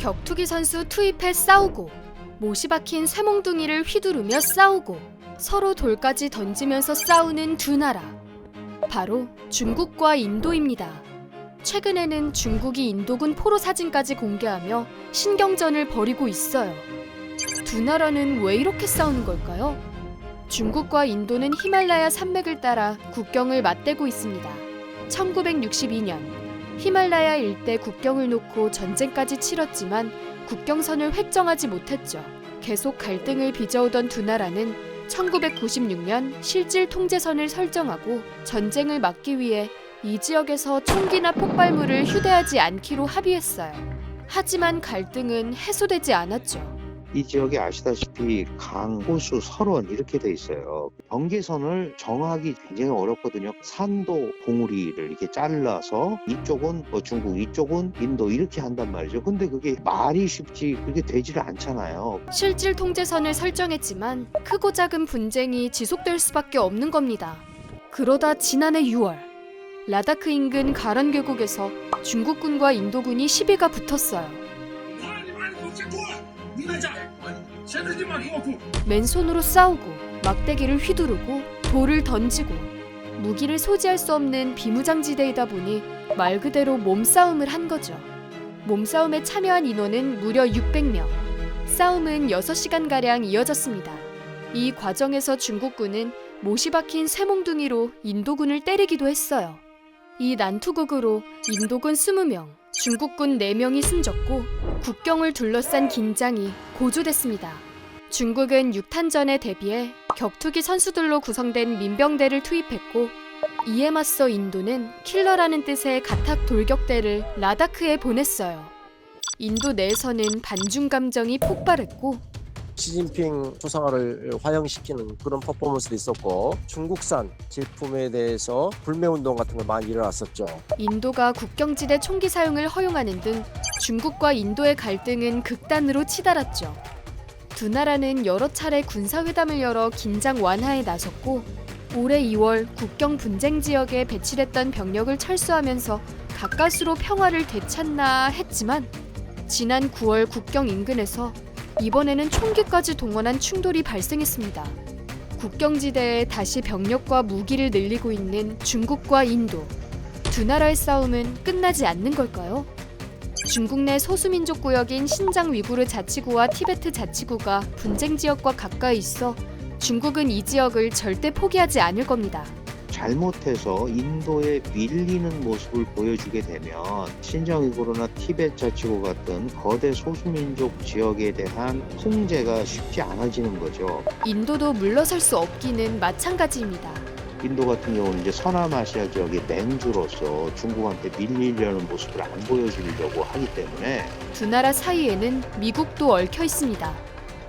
격투기 선수 투입해 싸우고 못이 박힌 쇠몽둥이를 휘두르며 싸우고 서로 돌까지 던지면서 싸우는 두 나라. 바로 중국과 인도입니다. 최근에는 중국이 인도군 포로 사진까지 공개하며 신경전을 벌이고 있어요. 두 나라는 왜 이렇게 싸우는 걸까요? 중국과 인도는 히말라야 산맥을 따라 국경을 맞대고 있습니다. 1962년 히말라야 일대 국경을 놓고 전쟁까지 치렀지만 국경선을 획정하지 못했죠. 계속 갈등을 빚어오던 두 나라는 1996년 실질 통제선을 설정하고 전쟁을 막기 위해 이 지역에서 총기나 폭발물을 휴대하지 않기로 합의했어요. 하지만 갈등은 해소되지 않았죠. 이 지역이 아시다시피 강, 호수, 설원 이렇게 돼 있어요. 경계선을 정하기 굉장히 어렵거든요. 산도 봉우리를 이렇게 잘라서 이쪽은 중국, 이쪽은 인도 이렇게 한단 말이죠. 근데 그게 말이 쉽지 그게 되지를 않잖아요. 실질 통제선을 설정했지만 크고 작은 분쟁이 지속될 수밖에 없는 겁니다. 그러다 지난해 6월 라다크 인근 가란 계곡에서 중국군과 인도군이 시비가 붙었어요. 맨손으로 싸우고 막대기를 휘두르고 돌을 던지고 무기를 소지할 수 없는 비무장지대이다 보니 말 그대로 몸싸움을 한 거죠. 몸싸움에 참여한 인원은 무려 600명. 싸움은 6시간가량 이어졌습니다. 이 과정에서 중국군은 못이 박힌 쇠몽둥이로 인도군을 때리기도 했어요. 이 난투극으로 인도군 20명, 중국군 4명이 숨졌고 국경을 둘러싼 긴장이 고조됐습니다. 중국은 6탄전에 대비해 격투기 선수들로 구성된 민병대를 투입했고 이에 맞서 인도는 킬러라는 뜻의 가탁 돌격대를 라다크에 보냈어요. 인도 내에서는 반중 감정이 폭발했고 시진핑 수상화를 화형시키는 그런 퍼포먼스도 있었고 중국산 제품에 대해서 불매운동 같은 거 많이 일어났었죠. 인도가 국경지대 총기 사용을 허용하는 등 중국과 인도의 갈등은 극단으로 치달았죠. 두 나라는 여러 차례 군사회담을 열어 긴장 완화에 나섰고 올해 2월 국경 분쟁 지역에 배치됐던 병력을 철수하면서 가까스로 평화를 되찾나 했지만 지난 9월 국경 인근에서 이번에는 총기까지 동원한 충돌이 발생했습니다. 국경지대에 다시 병력과 무기를 늘리고 있는 중국과 인도. 두 나라의 싸움은 끝나지 않는 걸까요? 중국 내 소수민족 구역인 신장 위구르 자치구와 티베트 자치구가 분쟁 지역과 가까이 있어 중국은 이 지역을 절대 포기하지 않을 겁니다. 잘못해서 인도에 밀리는 모습을 보여주게 되면 신장 위구르나 티베트 자치구 같은 거대 소수민족 지역에 대한 통제가 쉽지 않아지는 거죠. 인도도 물러설 수 없기는 마찬가지입니다. 인도 같은 경우는 이제 서남아시아 지역의 맹주로서 중국한테 밀리려는 모습을 안 보여주려고 하기 때문에 두 나라 사이에는 미국도 얽혀 있습니다.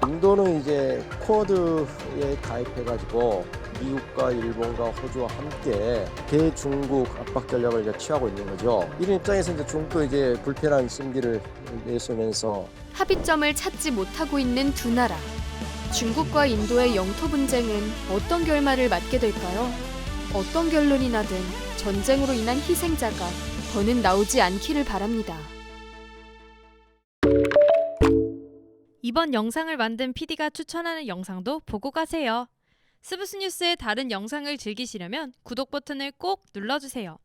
인도는 이제 쿼드에 가입해가지고 미국과 일본과 호주와 함께 대중국 압박 전략을 이제 취하고 있는 거죠. 이런 입장에서 이제 중국도 이제 불편한 심기를 내세우면서 합의점을 찾지 못하고 있는 두 나라. 중국과 인도의 영토 분쟁은 어떤 결말을 맞게 될까요? 어떤 결론이 나든 전쟁으로 인한 희생자가 더는 나오지 않기를 바랍니다. 이번 영상을 만든 PD가 추천하는 영상도 보고 가세요. 스브스 뉴스의 다른 영상을 즐기시려면 구독 버튼을 꼭 눌러주세요.